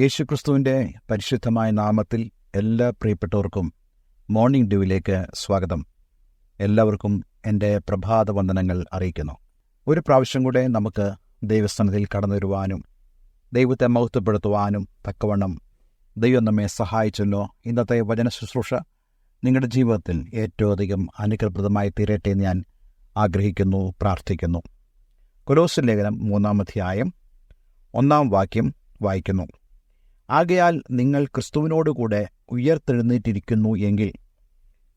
യേശുക്രിസ്തുവിൻ്റെ പരിശുദ്ധമായ നാമത്തിൽ എല്ലാ പ്രിയപ്പെട്ടവർക്കും മോർണിംഗ് ഡ്യൂവിലേക്ക് സ്വാഗതം. എല്ലാവർക്കും എൻ്റെ പ്രഭാത വന്ദനങ്ങൾ അറിയിക്കുന്നു. ഒരു പ്രാവശ്യം കൂടെ നമുക്ക് ദൈവസ്ഥാനത്തിൽ കടന്നു വരുവാനും ദൈവത്തെ മഹത്വപ്പെടുത്തുവാനും തക്കവണ്ണം ദൈവം നമ്മെ സഹായിച്ചല്ലോ. ഇന്നത്തെ വചന ശുശ്രൂഷ നിങ്ങളുടെ ജീവിതത്തിൽ ഏറ്റവും അധികം അനുഗ്രഹപ്രദമായി തീരട്ടെ എന്ന് ഞാൻ ആഗ്രഹിക്കുന്നു, പ്രാർത്ഥിക്കുന്നു. കൊലോസ്യ ലേഖനം 3-ാം അധ്യായം 1-ാം വാക്യം വായിക്കുന്നു. ആകയാൽ നിങ്ങൾ ക്രിസ്തുവിനോടുകൂടെ ഉയർത്തെഴുന്നേറ്റിരിക്കുന്നു എങ്കിൽ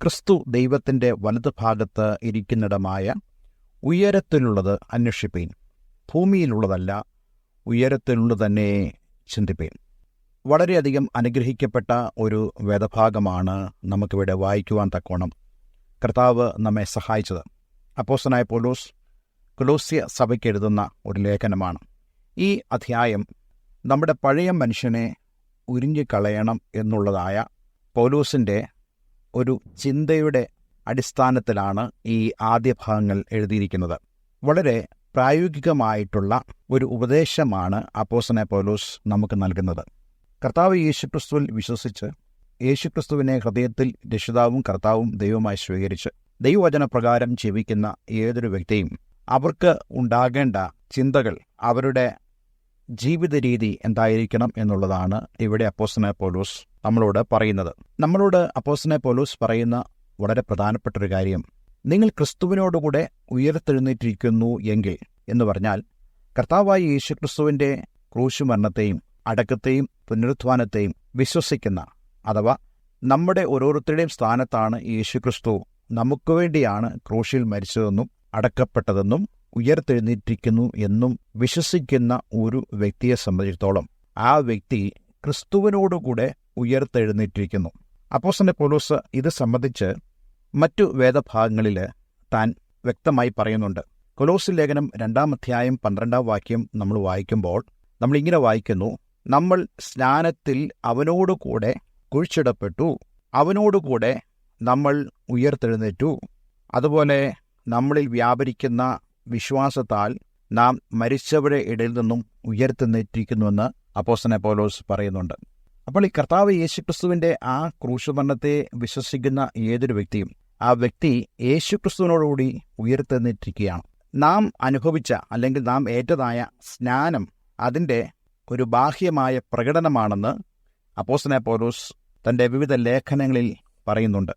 ക്രിസ്തു ദൈവത്തിൻ്റെ വലതുഭാഗത്ത് ഇരിക്കുന്നിടമായ ഉയരത്തിലുള്ളത് അന്വേഷിപ്പീൻ, ഭൂമിയിലുള്ളതല്ല ഉയരത്തിലുള്ളത് തന്നെ ചിന്തിപ്പീൻ. വളരെയധികം അനുഗ്രഹിക്കപ്പെട്ട ഒരു വേദഭാഗമാണ് നമുക്കിവിടെ വായിക്കുവാൻ തക്കോണം കർത്താവ് നമ്മെ സഹായിച്ചത്. അപ്പോസ്തലനായ പൗലോസ് കൊലോസ്യ സഭയ്ക്ക് എഴുതുന്ന ഒരു ലേഖനമാണ്. ഈ അധ്യായം നമ്മുടെ പഴയ മനുഷ്യനെ ഉരിഞ്ഞുകളയണം എന്നുള്ളതായ പൗലോസിൻ്റെ ഒരു ചിന്തയുടെ അടിസ്ഥാനത്തിലാണ് ഈ ആദ്യ ഭാഗങ്ങൾ എഴുതിയിരിക്കുന്നത്. വളരെ പ്രായോഗികമായിട്ടുള്ള ഒരു ഉപദേശമാണ് അപ്പോസ്തലനായ പൗലോസ് നമുക്ക് നൽകുന്നത്. കർത്താവ് യേശുക്രിസ്തുവിൽ വിശ്വസിച്ച് യേശുക്രിസ്തുവിനെ ഹൃദയത്തിൽ രക്ഷിതാവും കർത്താവും ദൈവമായി സ്വീകരിച്ച് ദൈവവചനപ്രകാരം ജീവിക്കുന്ന ഏതൊരു വ്യക്തിയും അവർക്ക് ഉണ്ടാകേണ്ട ചിന്തകൾ, അവരുടെ ജീവിത രീതി എന്തായിരിക്കണം എന്നുള്ളതാണ് ഇവിടെ അപ്പോസ്തലനായ പൗലോസ് നമ്മളോട് പറയുന്നത്. നമ്മളോട് അപ്പോസ്തലനായ പൗലോസ് പറയുന്ന വളരെ പ്രധാനപ്പെട്ടൊരു കാര്യം, നിങ്ങൾ ക്രിസ്തുവിനോടുകൂടെ ഉയർത്തെഴുന്നേറ്റിരിക്കുന്നു എങ്കിൽ എന്ന് പറഞ്ഞാൽ കർത്താവായ യേശുക്രിസ്തുവിൻ്റെ ക്രൂശുമരണത്തെയും അടക്കത്തെയും പുനരുത്ഥാനത്തെയും വിശ്വസിക്കുന്ന, അഥവാ നമ്മുടെ ഓരോരുത്തരുടെയും സ്ഥാനത്താണ് യേശുക്രിസ്തു നമുക്ക് വേണ്ടിയാണ് ക്രൂശിൽ മരിച്ചതെന്നും അടക്കപ്പെട്ടതെന്നും ഉയർത്തെഴുന്നേറ്റിരിക്കുന്നു എന്നും വിശ്വസിക്കുന്ന ഒരു വ്യക്തിയെ സംബന്ധിച്ചിടത്തോളം ആ വ്യക്തി ക്രിസ്തുവിനോടുകൂടെ ഉയർത്തെഴുന്നേറ്റിരിക്കുന്നു. അപ്പോസ്തലൻ പൗലോസ് ഇത് സംബന്ധിച്ച് മറ്റു വേദഭാഗങ്ങളിൽ താൻ വ്യക്തമായി പറയുന്നുണ്ട്. കൊലോസ്യ ലേഖനം 2-ാം അധ്യായം 12-ാം വാക്യം നമ്മൾ വായിക്കുമ്പോൾ നമ്മളിങ്ങനെ വായിക്കുന്നു: നമ്മൾ സ്നാനത്തിൽ അവനോടുകൂടെ കുഴിച്ചിടപ്പെട്ടു, അവനോടുകൂടെ നമ്മൾ ഉയർത്തെഴുന്നേറ്റു. അതുപോലെ നമ്മളിൽ വ്യാപരിക്കുന്ന വിശ്വാസത്താൽ നാം മരിച്ചവരുടെ ഇടയിൽ നിന്നും ഉയർത്തെഴുന്നേറ്റിരിക്കുന്നുവെന്ന് അപ്പോസ്തലനായ പൗലോസ് പറയുന്നുണ്ട്. അപ്പോൾ ഈ കർത്താവ് യേശുക്രിസ്തുവിൻ്റെ ആ ക്രൂശുമരണത്തെ വിശ്വസിക്കുന്ന ഏതൊരു വ്യക്തിയും ആ വ്യക്തി യേശുക്രിസ്തുവിനോടുകൂടി ഉയർത്തെഴുന്നേറ്റിരിക്കുകയാണ്. നാം അനുഭവിച്ച അല്ലെങ്കിൽ നാം ഏറ്റതായ സ്നാനം അതിൻ്റെ ഒരു ബാഹ്യമായ പ്രകടനമാണെന്ന് അപ്പോസ്തലനായ പൗലോസ് തൻ്റെ വിവിധ ലേഖനങ്ങളിൽ പറയുന്നുണ്ട്.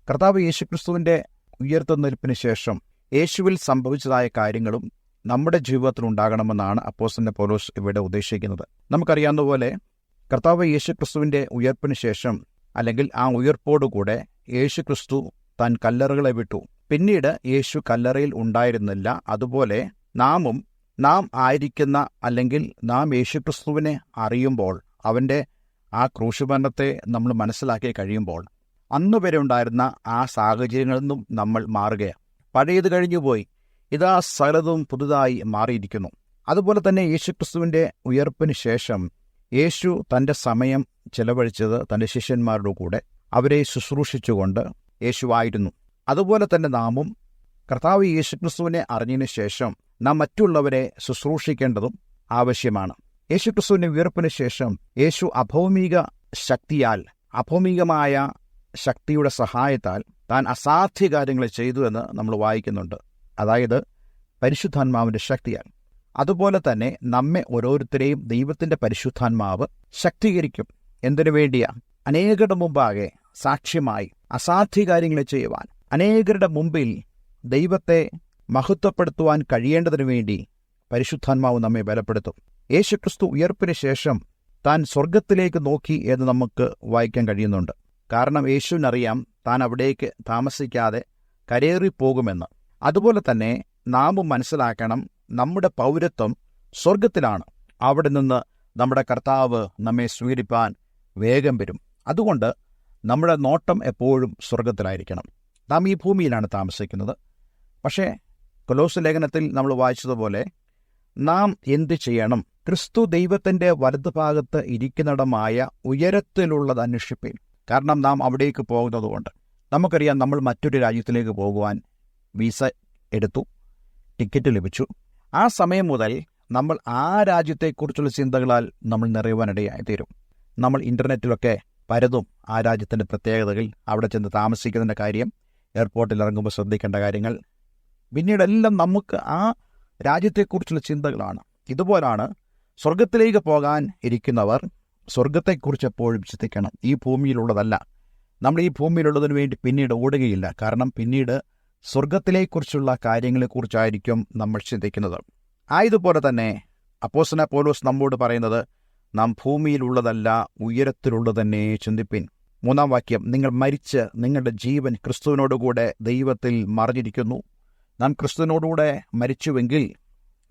കർത്താവ് യേശുക്രിസ്തുവിൻ്റെ ഉയർത്തെഴുന്നേൽപ്പിന് ശേഷം യേശുവിൽ സംഭവിച്ചതായ കാര്യങ്ങളും നമ്മുടെ ജീവിതത്തിൽ ഉണ്ടാകണമെന്നാണ് അപ്പോസ്തലൻ പൗലോസ് ഇവിടെ ഉദ്ദേശിക്കുന്നത്. നമുക്കറിയാവുന്ന പോലെ കർത്താവ് യേശുക്രിസ്തുവിൻ്റെ ഉയർപ്പിന് ശേഷം അല്ലെങ്കിൽ ആ ഉയർപ്പോടുകൂടെ യേശുക്രിസ്തു താൻ കല്ലറകളെ വിട്ടു. പിന്നീട് യേശു കല്ലറയിൽ ഉണ്ടായിരുന്നില്ല. അതുപോലെ നാം ആയിരിക്കുന്ന അല്ലെങ്കിൽ നാം യേശുക്രിസ്തുവിനെ അറിയുമ്പോൾ, അവൻ്റെ ആ ക്രൂശുമരണത്തെ നമ്മൾ മനസ്സിലാക്കി കഴിയുമ്പോൾ അന്ന് വരെ ഉണ്ടായിരുന്ന ആ സാഹചര്യങ്ങളിൽ നിന്നും നമ്മൾ മാറുകയാണ്. പഴയത് കഴിഞ്ഞുപോയി, ഇതാ സകലതും പുതുതായി മാറിയിരിക്കുന്നു. അതുപോലെ തന്നെ യേശുക്രിസ്തുവിൻ്റെ ഉയർപ്പിന് ശേഷം യേശു തൻ്റെ സമയം ചെലവഴിച്ചത് തൻ്റെ ശിഷ്യന്മാരുടെ കൂടെ അവരെ ശുശ്രൂഷിച്ചുകൊണ്ട് യേശുവായിരുന്നു. അതുപോലെ തന്നെ നാമും കർത്താവ് യേശുക്രിസ്തുവിനെ അറിഞ്ഞതിന് ശേഷം നാം മറ്റുള്ളവരെ ശുശ്രൂഷിക്കേണ്ടതും ആവശ്യമാണ്. യേശുക്രിസ്തുവിൻ്റെ ഉയർപ്പിന് ശേഷം യേശു അഭൗമിക ശക്തിയാൽ, അഭൗമികമായ ശക്തിയുടെ സഹായത്താൽ താൻ അസാധ്യ കാര്യങ്ങൾ ചെയ്തു എന്ന് നമ്മൾ വായിക്കുന്നുണ്ട്. അതായത് പരിശുദ്ധാത്മാവിൻ്റെ ശക്തിയാൽ. അതുപോലെ തന്നെ നമ്മെ ഓരോരുത്തരെയും ദൈവത്തിൻ്റെ പരിശുദ്ധാത്മാവ് ശക്തീകരിക്കും. എന്തിനു വേണ്ടിയാ? അനേകരുടെ മുമ്പാകെ സാക്ഷ്യമായി അസാധ്യ കാര്യങ്ങൾ ചെയ്യുവാൻ, അനേകരുടെ മുമ്പിൽ ദൈവത്തെ മഹത്വപ്പെടുത്തുവാൻ കഴിയേണ്ടതിനു വേണ്ടി പരിശുദ്ധാത്മാവ് നമ്മെ ബലപ്പെടുത്തും. യേശുക്രിസ്തു ഉയർപ്പിന് ശേഷം താൻ സ്വർഗത്തിലേക്ക് നോക്കി എന്ന് നമുക്ക് വായിക്കാൻ കഴിയുന്നുണ്ട്. കാരണം യേശുവിനറിയാം താൻ അവിടേക്ക് താമസിക്കാതെ കരേറിപ്പോകുമെന്ന്. അതുപോലെ തന്നെ നാമും മനസ്സിലാക്കണം, നമ്മുടെ പൗരത്വം സ്വർഗത്തിലാണ്. അവിടെ നിന്ന് നമ്മുടെ കർത്താവ് നമ്മെ സ്വീകരിപ്പാൻ വേഗം വരും. അതുകൊണ്ട് നമ്മുടെ നോട്ടം എപ്പോഴും സ്വർഗത്തിലായിരിക്കണം. നാം ഈ ഭൂമിയിലാണ് താമസിക്കുന്നത്. പക്ഷേ കൊലോസ്യ ലേഖനത്തിൽ നമ്മൾ വായിച്ചതുപോലെ നാം എന്ത് ചെയ്യണം? ക്രിസ്തു ദൈവത്തിൻ്റെ വലതുഭാഗത്ത് ഇരിക്കുന്നിടമായ ഉയരത്തിലുള്ളത് അന്വേഷിപ്പീൻ. കാരണം നാം അവിടേക്ക് പോകുന്നതുകൊണ്ട് നമുക്കറിയാം, നമ്മൾ മറ്റൊരു രാജ്യത്തിലേക്ക് പോകുവാൻ വിസ എടുത്തു, ടിക്കറ്റ് ലഭിച്ചു. ആ സമയം മുതൽ നമ്മൾ ആ രാജ്യത്തെക്കുറിച്ചുള്ള ചിന്തകളാൽ നമ്മൾ നിറയുവാനിടയായി തീരും. നമ്മൾ ഇൻ്റർനെറ്റിലൊക്കെ പലതും ആ രാജ്യത്തിൻ്റെ പ്രത്യേകതകൾ, അവിടെ ചെന്ന് താമസിക്കുന്നതിൻ്റെ കാര്യം, എയർപോർട്ടിൽ ഇറങ്ങുമ്പോൾ ശ്രദ്ധിക്കേണ്ട കാര്യങ്ങൾ, പിന്നീടെല്ലാം നമുക്ക് ആ രാജ്യത്തെക്കുറിച്ചുള്ള ചിന്തകളാണ്. ഇതുപോലാണ് സ്വർഗത്തിലേക്ക് പോകാൻ ഇരിക്കുന്നവർ സ്വർഗത്തെക്കുറിച്ച് എപ്പോഴും ചിന്തിക്കണം. ഈ ഭൂമിയിലുള്ളതല്ല. നമ്മൾ ഈ ഭൂമിയിലുള്ളതിന് വേണ്ടി പിന്നീട് ഓടുകയില്ല. കാരണം പിന്നീട് സ്വർഗത്തിലേക്കുറിച്ചുള്ള കാര്യങ്ങളെക്കുറിച്ചായിരിക്കും നമ്മൾ ചിന്തിക്കുന്നത്. ആയതുപോലെ തന്നെ അപ്പോസ്തലനായ പൗലോസ് നമ്മോട് പറയുന്നത്, നാം ഭൂമിയിലുള്ളതല്ല ഉയരത്തിലുള്ളത് തന്നെ ചിന്തിപ്പിൻ. 3-ാം വാക്യം, നിങ്ങൾ മരിച്ച് നിങ്ങളുടെ ജീവൻ ക്രിസ്തുവിനോടുകൂടെ ദൈവത്തിൽ മറഞ്ഞിരിക്കുന്നു. നാം ക്രിസ്തുവിനോടുകൂടെ മരിച്ചുവെങ്കിൽ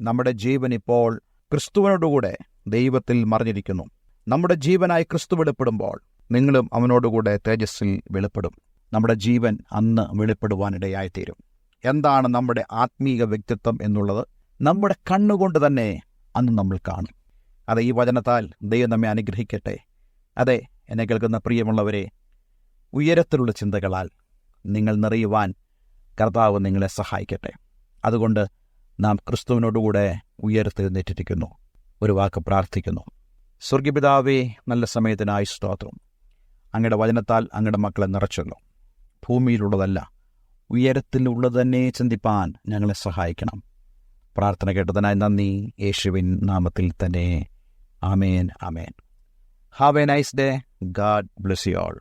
നമ്മുടെ ജീവൻ ഇപ്പോൾ ക്രിസ്തുവിനോടുകൂടെ ദൈവത്തിൽ മറഞ്ഞിരിക്കുന്നു. നമ്മുടെ ജീവനായി ക്രിസ്തു വെളിപ്പെടുമ്പോൾ നിങ്ങളും അവനോടുകൂടെ തേജസ്സിൽ വെളിപ്പെടും. നമ്മുടെ ജീവൻ അന്ന് വെളിപ്പെടുവാനിടയായിത്തീരും. എന്താണ് നമ്മുടെ ആത്മീക വ്യക്തിത്വം എന്നുള്ളത് നമ്മുടെ കണ്ണുകൊണ്ട് തന്നെ അന്ന് നമ്മൾ കാണും. അതെ, ഈ വചനത്താൽ ദൈവം നമ്മെ അനുഗ്രഹിക്കട്ടെ. അതെ, എന്നെ കേൾക്കുന്ന പ്രിയമുള്ളവരെ, ഉയരത്തിലുള്ള ചിന്തകളാൽ നിങ്ങൾ നിറയുവാൻ കർത്താവ് നിങ്ങളെ സഹായിക്കട്ടെ. അതുകൊണ്ട് നാം ക്രിസ്തുവിനോടുകൂടെ ഉയരത്തിൽ നെറ്റിരിക്കുന്നു. ഒരു വാക്ക് പ്രാർത്ഥിക്കുന്നു. സ്വർഗപിതാവേ, നല്ല സമയത്തിനായി സ്തോത്രം. അങ്ങയുടെ വചനത്താൽ അങ്ങയുടെ മക്കളെ നിറച്ചല്ലോ. ഭൂമിയിലുള്ളതല്ല ഉയരത്തിലുള്ളത് തന്നെ ചിന്തിപ്പാൻ ഞങ്ങളെ സഹായിക്കണം. പ്രാർത്ഥന കേട്ടതിനായി നന്ദി. യേശുവിൻ നാമത്തിൽ തന്നെ. ആമേൻ, ആമേൻ. Have a nice day. God bless you all.